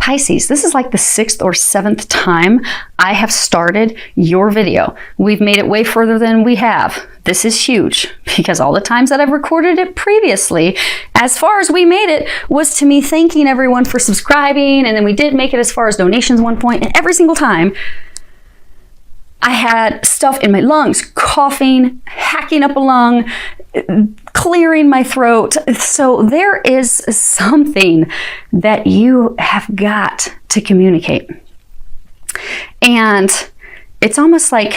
Pisces, this is like the 6th or 7th time I have started your video. We've made it way further than we have. This is huge because all the times that I've recorded it previously, as far as we made it, was to me thanking everyone for subscribing, and then we did make it as far as donations one point, and every single time I had stuff in my lungs, coughing, hacking up a lung, clearing my throat. So there is something that you have got to communicate. And it's almost like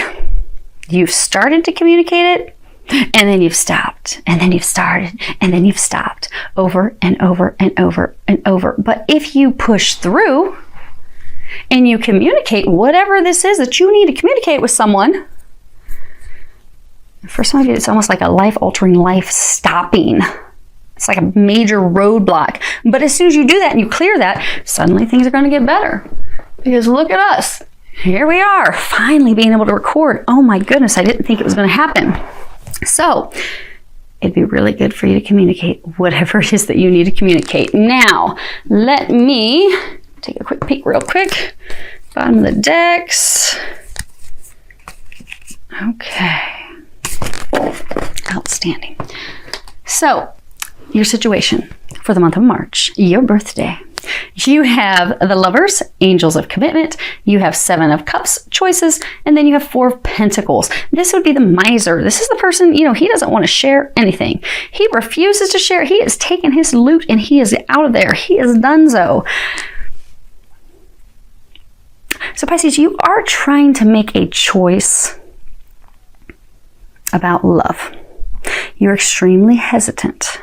you've started to communicate it, and then you've stopped, and then you've started, and then you've stopped over and over and over and over. But if you push through and you communicate whatever this is that you need to communicate with someone, for some of you, it's almost like a life-altering, life-stopping. It's like a major roadblock. But as soon as you do that and you clear that, suddenly things are going to get better. Because look at us. Here we are, finally being able to record. Oh my goodness, I didn't think it was going to happen. So it'd be really good for you to communicate whatever it is that you need to communicate. Now, let me take a quick peek real quick. Bottom of the decks. Okay. Outstanding. So, your situation for the month of March, your birthday. You have the Lovers, Angels of Commitment. You have 7 of Cups, Choices, and then you have 4 of Pentacles. This would be the miser. This is the person, he doesn't want to share anything. He refuses to share. He has taken his loot and he is out of there. He is donezo. So Pisces, you are trying to make a choice about love. You're extremely hesitant.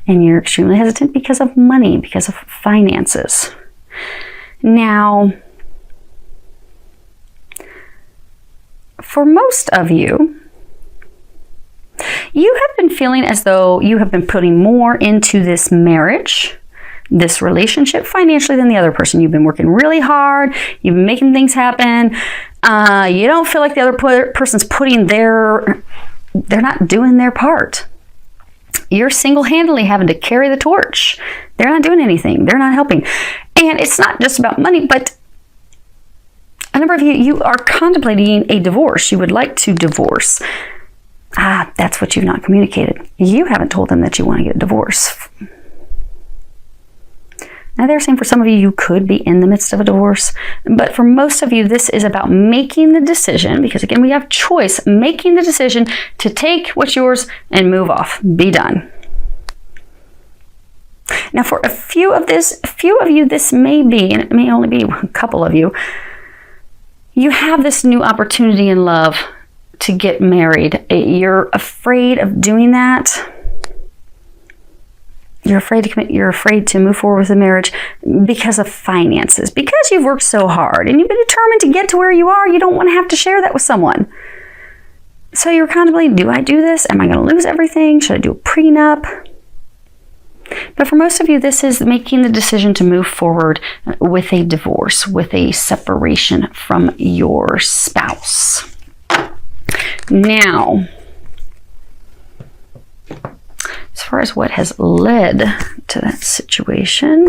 And you're extremely hesitant because of money, because of finances. Now, for most of you, you have been feeling as though you have been putting more into this marriage, this relationship financially than the other person. You've been working really hard. You've been making things happen. You don't feel like the other person's they're not doing their part. You're single-handedly having to carry the torch. They're not doing anything. They're not helping. And it's not just about money, but a number of you are contemplating a divorce. You would like to divorce. That's what you've not communicated. You haven't told them that you want to get a divorce. Now, they're saying for some of you, you could be in the midst of a divorce. But for most of you, this is about making the decision, because again, we have choice, making the decision to take what's yours and move off. Be done. Now, for a few of you, this may be, and it may only be a couple of you, you have this new opportunity in love to get married. You're afraid of doing that. You're afraid to commit. You're afraid to move forward with the marriage because of finances. Because you've worked so hard and you've been determined to get to where you are, you don't want to have to share that with someone. So you're contemplating, do I do this? Am I going to lose everything? Should I do a prenup? But for most of you, this is making the decision to move forward with a divorce, with a separation from your spouse. Now, as far as what has led to that situation,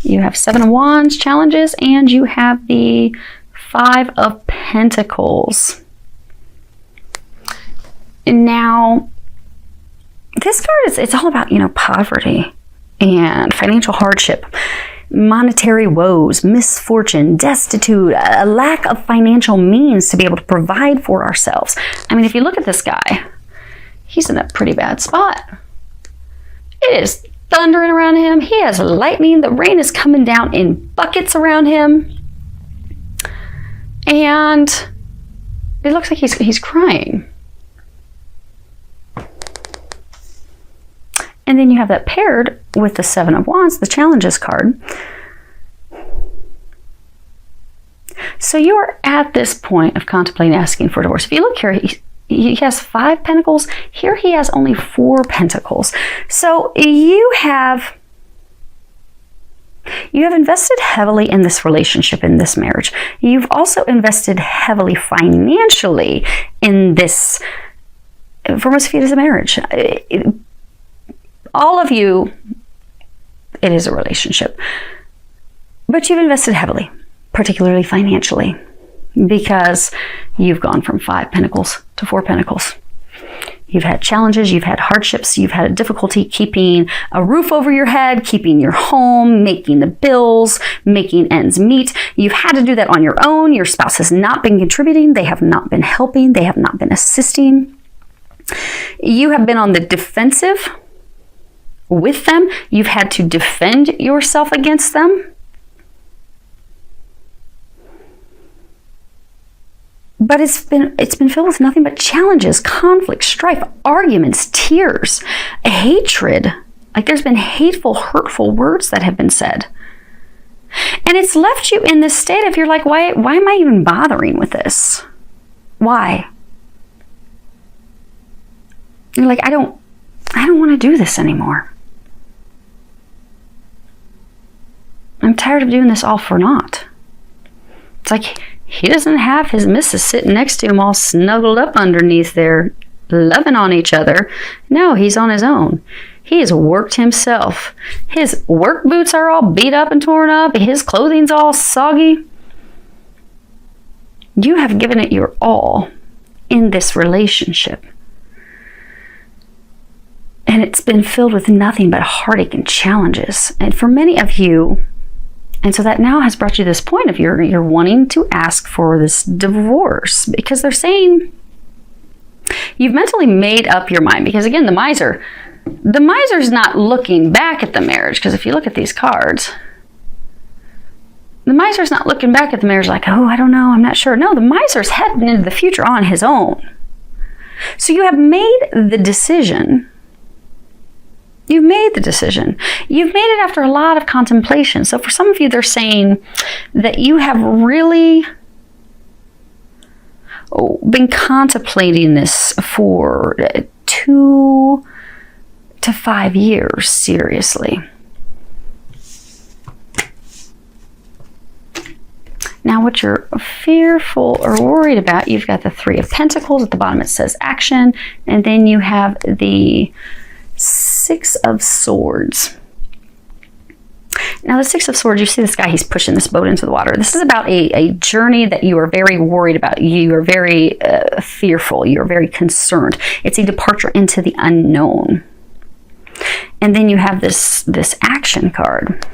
you have 7 of Wands challenges, and you have the 5 of Pentacles. And now, this card it's all about, poverty and financial hardship, monetary woes, misfortune, destitute, a lack of financial means to be able to provide for ourselves. I mean, if you look at this guy, he's in a pretty bad spot. It is thundering around him. He has lightning. The rain is coming down in buckets around him. And it looks like he's crying. And then you have that paired with the 7 of Wands, the challenges card. So you're at this point of contemplating asking for divorce. If you look here, he has 5 pentacles. Here he has only 4 pentacles. So you have invested heavily in this relationship, in this marriage. You've also invested heavily financially in this. For most of you, it is a marriage. All of you, it is a relationship. But you've invested heavily, particularly financially, because you've gone from 5 pentacles to 4 pentacles. You've had challenges, you've had hardships, you've had difficulty keeping a roof over your head, keeping your home, making the bills, making ends meet. You've had to do that on your own. Your spouse has not been contributing. They have not been helping. They have not been assisting. You have been on the defensive with them. You've had to defend yourself against them. But it's been filled with nothing but challenges, conflict, strife, arguments, tears, hatred. Like there's been hateful, hurtful words that have been said. And it's left you in this state of you're like, why am I even bothering with this? Why? You're like, I don't want to do this anymore. I'm tired of doing this all for naught. It's like he doesn't have his missus sitting next to him all snuggled up underneath there, loving on each other. No, he's on his own. He has worked himself. His work boots are all beat up and torn up. His clothing's all soggy. You have given it your all in this relationship. And it's been filled with nothing but heartache and challenges. And for many of you, and so that now has brought you to this point of you're wanting to ask for this divorce because they're saying you've mentally made up your mind. Because again, the miser's not looking back at the marriage. Because if you look at these cards, the miser's not looking back at the marriage like, oh, I don't know, I'm not sure. No, the miser's heading into the future on his own. So you have made the decision. You've made the decision. You've made it after a lot of contemplation. So for some of you, they're saying that you have really been contemplating this for 2 to 5 years, seriously. Now, what you're fearful or worried about, you've got the 3 of Pentacles. At the bottom, it says action. And then you have the 6 of Swords. Now the 6 of Swords, you see this guy, he's pushing this boat into the water. This is about a journey that you are very worried about. You are very fearful. You are very concerned. It's a departure into the unknown. And then you have this action card.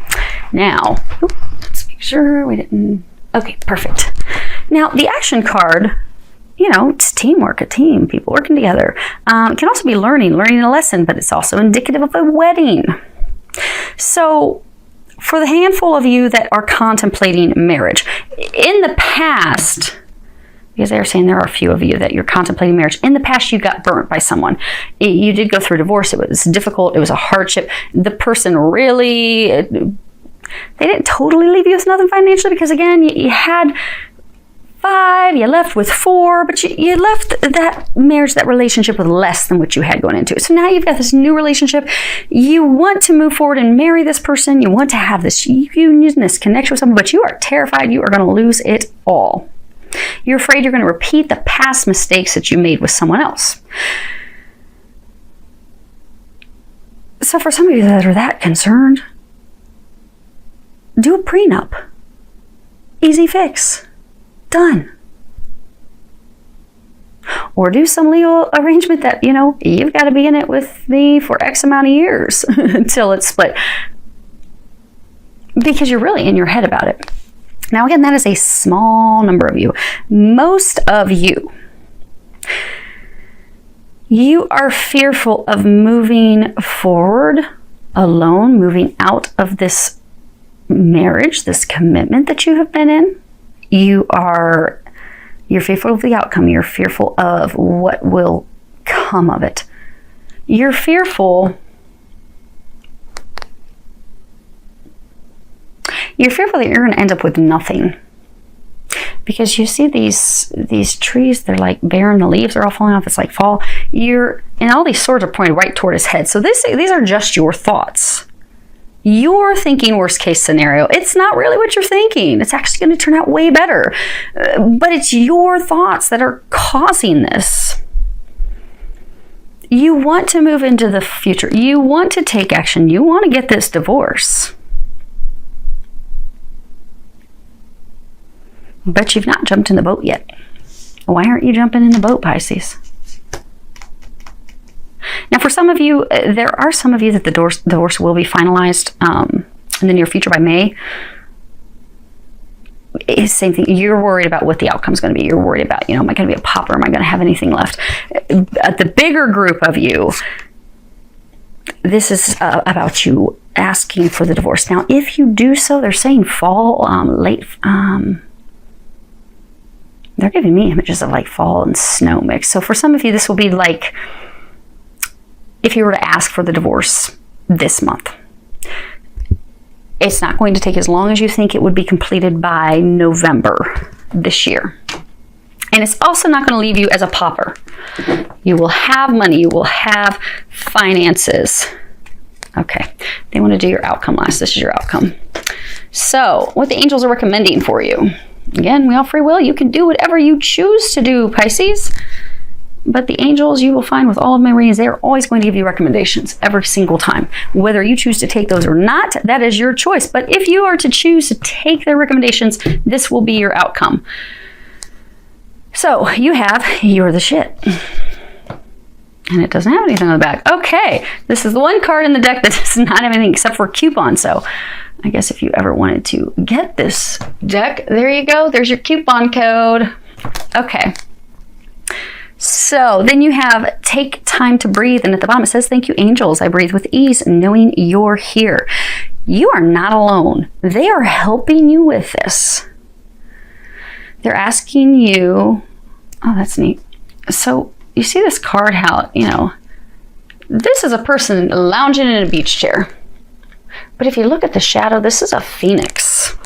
Now, let's make sure we didn't... Okay, perfect. Now the action card, it's teamwork, a team, people working together. It can also be learning a lesson, but it's also indicative of a wedding. So for the handful of you that are contemplating marriage, in the past, because they're saying there are a few of you that you're contemplating marriage, in the past you got burnt by someone. You did go through divorce. It was difficult. It was a hardship. The person really, they didn't totally leave you with nothing financially because again, you had 5, you left with 4, but you left that marriage, that relationship with less than what you had going into it. So now you've got this new relationship. You want to move forward and marry this person. You want to have this union, this connection with someone, but you are terrified you are going to lose it all. You're afraid you're going to repeat the past mistakes that you made with someone else. So for some of you that are that concerned, do a prenup. Easy fix. Done. Or do some legal arrangement that, you've got to be in it with me for X amount of years until it's split. Because you're really in your head about it. Now, again, that is a small number of you. Most of you are fearful of moving forward alone, moving out of this marriage, this commitment that you have been in. You're fearful of the outcome. You're fearful of what will come of it. You're fearful that you're going to end up with nothing. Because you see these trees, they're like barren, the leaves are all falling off, it's like fall. And all these swords are pointed right toward his head. So these are just your thoughts. You're thinking worst case scenario. It's not really what you're thinking. It's actually going to turn out way better. But it's your thoughts that are causing this. You want to move into the future. You want to take action. You want to get this divorce. but you've not jumped in the boat yet. Why aren't you jumping in the boat, Pisces? Now, for some of you, there are some of you that the divorce will be finalized in the near future by May. It's the same thing. You're worried about what the outcome is going to be. You're worried about, am I going to be a pauper? Am I going to have anything left? The bigger group of you, this is about you asking for the divorce. Now, if you do so, they're saying fall, late. They're giving me images of like fall and snow mix. So for some of you, this will be like if you were to ask for the divorce this month. It's not going to take as long as you think it would be completed by November this year. And it's also not going to leave you as a pauper. You will have money. You will have finances. Okay. They want to do your outcome last. This is your outcome. So what the angels are recommending for you. Again, we all free will. You can do whatever you choose to do, Pisces. But the angels, you will find with all of my readings, they are always going to give you recommendations every single time. Whether you choose to take those or not, that is your choice. But if you are to choose to take their recommendations, this will be your outcome. So you have, you're the shit. And it doesn't have anything on the back. Okay, this is the one card in the deck that does not have anything except for a coupon. So I guess if you ever wanted to get this deck, there you go. There's your coupon code. Okay. So then you have take time to breathe. And at the bottom it says, thank you, angels. I breathe with ease, knowing you're here. You are not alone. They are helping you with this. They're asking you, oh, that's neat. So you see this card, how, this is a person lounging in a beach chair. But if you look at the shadow, this is a phoenix.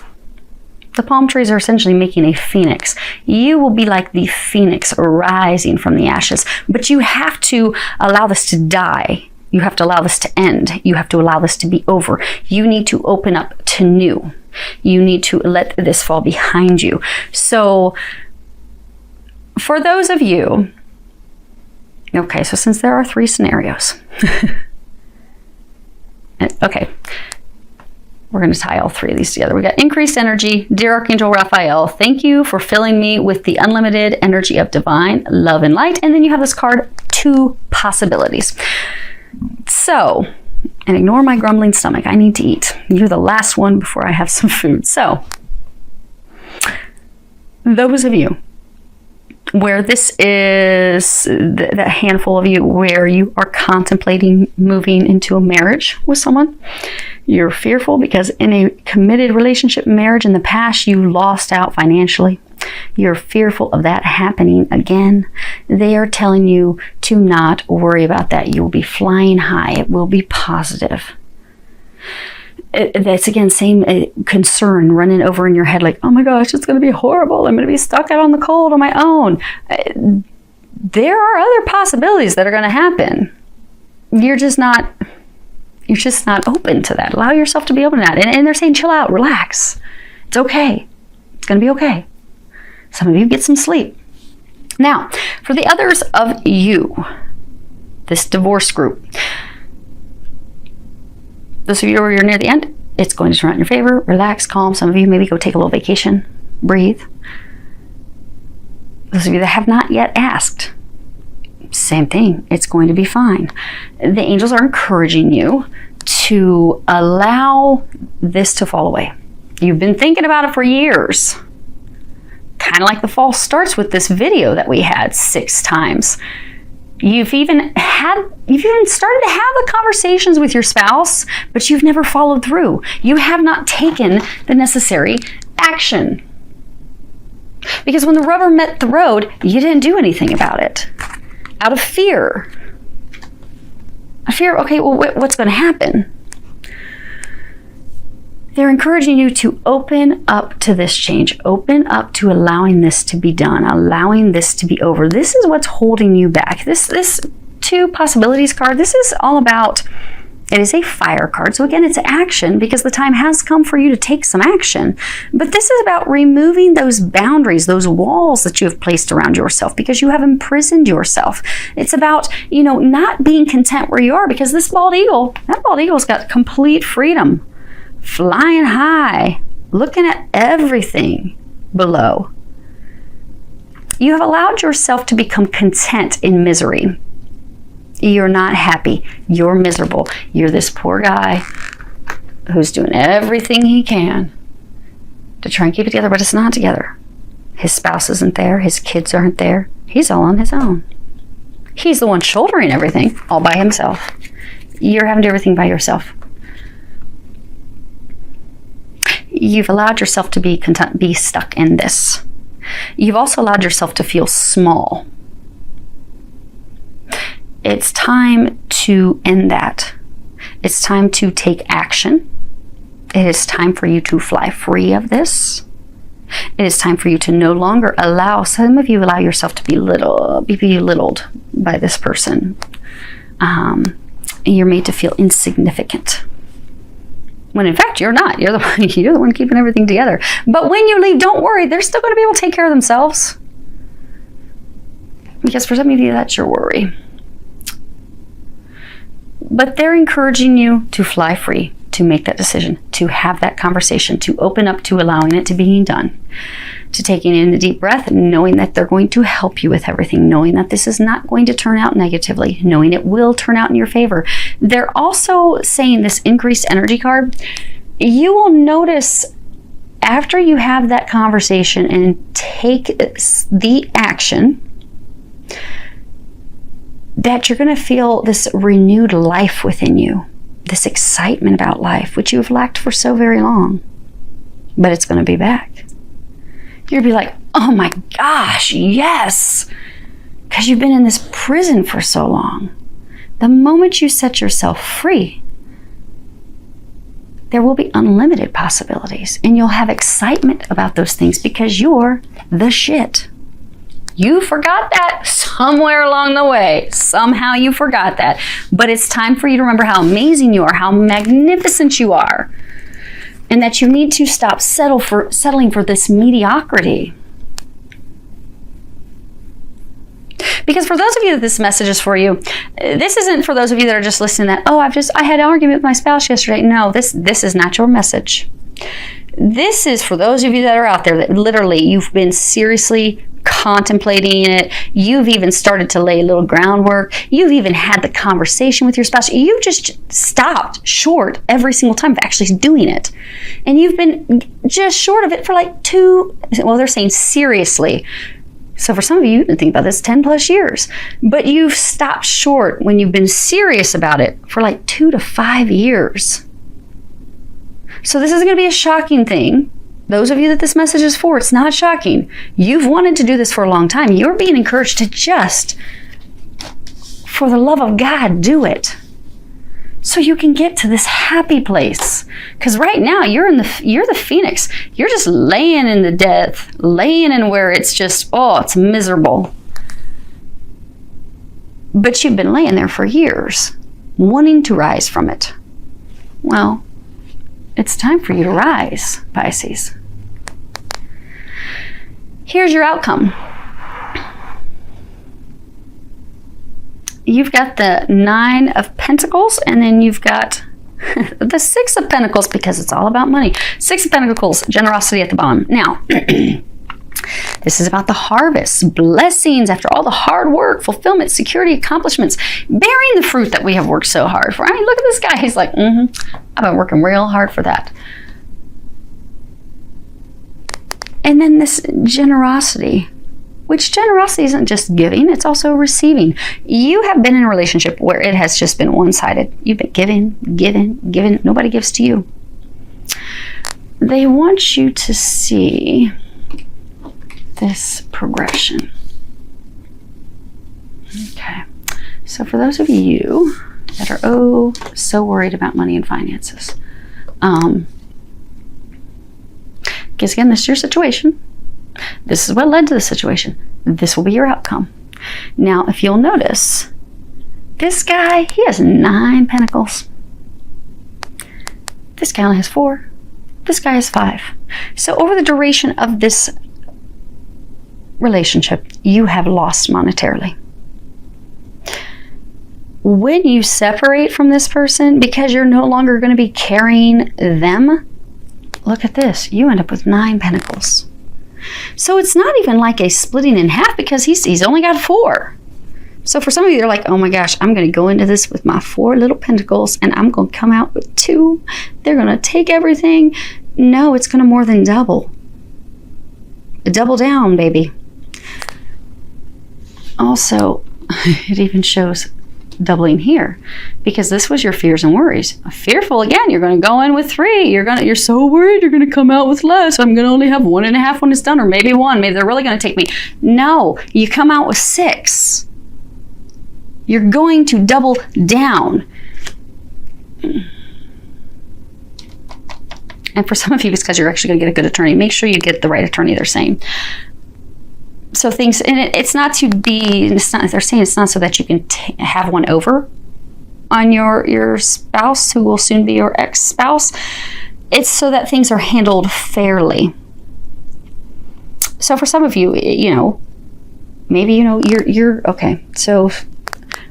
The palm trees are essentially making a phoenix. You will be like the phoenix rising from the ashes, but you have to allow this to die. You have to allow this to end. You have to allow this to be over. You need to open up to new. You need to let this fall behind you. So for those of you, okay, so since there are 3 scenarios, okay, we're going to tie all 3 of these together. We got increased energy. Dear Archangel Raphael, thank you for filling me with the unlimited energy of divine love and light. And then you have this card, 2 possibilities. So, and ignore my grumbling stomach. I need to eat. You're the last one before I have some food. So, those of you where this is that handful of you where you are contemplating moving into a marriage with someone, you're fearful because in a committed relationship marriage in the past you lost out financially. You're fearful of that happening again. They are telling you to not worry about that. You will be flying high. It will be positive. That's again, same concern running over in your head like, oh my gosh, it's going to be horrible. I'm going to be stuck out on the cold on my own. There are other possibilities that are going to happen. You're just not open to that. Allow yourself to be open to that. And they're saying, chill out, relax. It's okay. It's going to be okay. Some of you get some sleep. Now, for the others of you, this divorce group, those of you where you're near the end, it's going to turn out in your favor. Relax, calm. Some of you maybe go take a little vacation. Breathe. Those of you that have not yet asked, same thing. It's going to be fine. The angels are encouraging you to allow this to fall away. You've been thinking about it for years. Kind of like the fall starts with this video that we had 6 times. You've even started to have the conversations with your spouse, but you've never followed through. You have not taken the necessary action. Because when the rubber met the road, you didn't do anything about it. Out of fear. A fear, okay, well, what's going to happen? They're encouraging you to open up to this change. Open up to allowing this to be done, allowing this to be over. This is what's holding you back. This 2 possibilities card, this is all about, it is a fire card. So again, it's action because the time has come for you to take some action. But this is about removing those boundaries, those walls that you have placed around yourself because you have imprisoned yourself. It's about, not being content where you are because that bald eagle's got complete freedom. Flying high, looking at everything, below. You have allowed yourself to become content in misery. You're not happy. You're miserable. You're this poor guy who's doing everything he can to try and keep it together, but it's not together. His spouse isn't there. His kids aren't there. He's all on his own. He's the one shouldering everything all by himself. You're having to do everything by yourself. You've allowed yourself to be content, be stuck in this. You've also allowed yourself to feel small. It's time to end that. It's time to take action. It is time for you to fly free of this. It is time for you to no longer allow, some of you allow yourself to be belittled by this person. You're made to feel insignificant. When in fact, you're not. You're the one keeping everything together. But when you leave, don't worry. They're still going to be able to take care of themselves. Because for some of you, that's your worry. But they're encouraging you to fly free, to make that decision, to have that conversation, to open up to allowing it to being done, to taking in a deep breath, knowing that they're going to help you with everything, knowing that this is not going to turn out negatively, knowing it will turn out in your favor. They're also saying this increased energy card. You will notice after you have that conversation and take the action that you're going to feel this renewed life within you, this excitement about life, which you have lacked for so very long. But it's going to be back. You'll be like, oh my gosh, yes! Because you've been in this prison for so long. The moment you set yourself free, there will be unlimited possibilities. And you'll have excitement about those things because you're the shit. You forgot that somewhere along the way. Somehow you forgot that. But it's time for you to remember how amazing you are, how magnificent you are, and that you need to stop settling for this mediocrity. Because for those of you that this message is for you, this isn't for those of you that are just listening that, oh, I had an argument with my spouse yesterday. No, this is not your message. This is for those of you that are out there that literally you've been seriously contemplating it. You've even started to lay a little groundwork. You've even had the conversation with your spouse. You've just stopped short every single time of actually doing it. And you've been just short of it for like they're saying seriously. So for some of you, think about this, 10 plus years. But you've stopped short when you've been serious about it for like 2 to 5 years. So this isn't going to be a shocking thing. Those of you that this message is for, it's not shocking. You've wanted to do this for a long time. You're being encouraged to just, for the love of God, do it. So you can get to this happy place. Because right now, you're the phoenix. You're just laying in the death, laying in where it's just, it's miserable. But you've been laying there for years, wanting to rise from it. Well, it's time for you to rise, Pisces. Here's your outcome. You've got the 9 of Pentacles, and then you've got the 6 of Pentacles, because it's all about money. 6 of Pentacles, generosity at the bottom. Now, this is about the harvest, blessings after all the hard work, fulfillment, security, accomplishments, bearing the fruit that we have worked so hard for. I mean, look at this guy. He's like, I've been working real hard for that. And then this generosity, which generosity isn't just giving, it's also receiving. You have been in a relationship where it has just been one-sided. You've been giving. Nobody gives to you. They want you to see this progression. Okay. So for those of you that are so worried about money and finances, because again, this is your situation. This is what led to the situation. This will be your outcome. Now, if you'll notice, this guy, he has 9 pentacles. This guy only has 4. This guy has 5. So over the duration of this relationship, you have lost monetarily. When you separate from this person, because you're no longer going to be carrying them, look at this. You end up with 9 pentacles. So it's not even like a splitting in half because he's only got 4. So for some of you, they're like, oh my gosh, I'm going to go into this with my 4 little pentacles and I'm going to come out with 2. They're going to take everything. No, it's going to more than double. Double down, baby. Also, it even shows doubling here because this was your fears and worries. Fearful, again, you're going to go in with 3. You're so worried you're going to come out with less. I'm going to only have 1.5 when it's done, or maybe 1. Maybe they're really going to take me. No, you come out with 6. You're going to double down. And for some of you, it's because you're actually going to get a good attorney. Make sure you get the right attorney, they're saying. So things, and it's not to be, they're saying it's not so that you can have one over on your spouse, who will soon be your ex-spouse. It's so that things are handled fairly. So for some of you, maybe, you're okay. So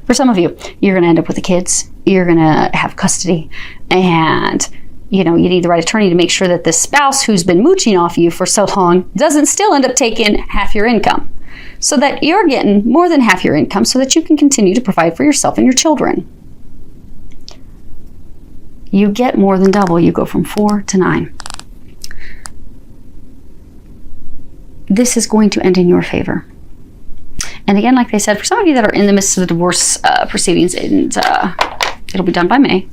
for some of you, you're going to end up with the kids. You're going to have custody. And, you need the right attorney to make sure that the spouse who's been mooching off you for so long doesn't still end up taking half your income. So that you're getting more than half your income so that you can continue to provide for yourself and your children. You get more than double. You go from 4 to 9. This is going to end in your favor. And again, like they said, for some of you that are in the midst of the divorce proceedings, and it'll be done by May.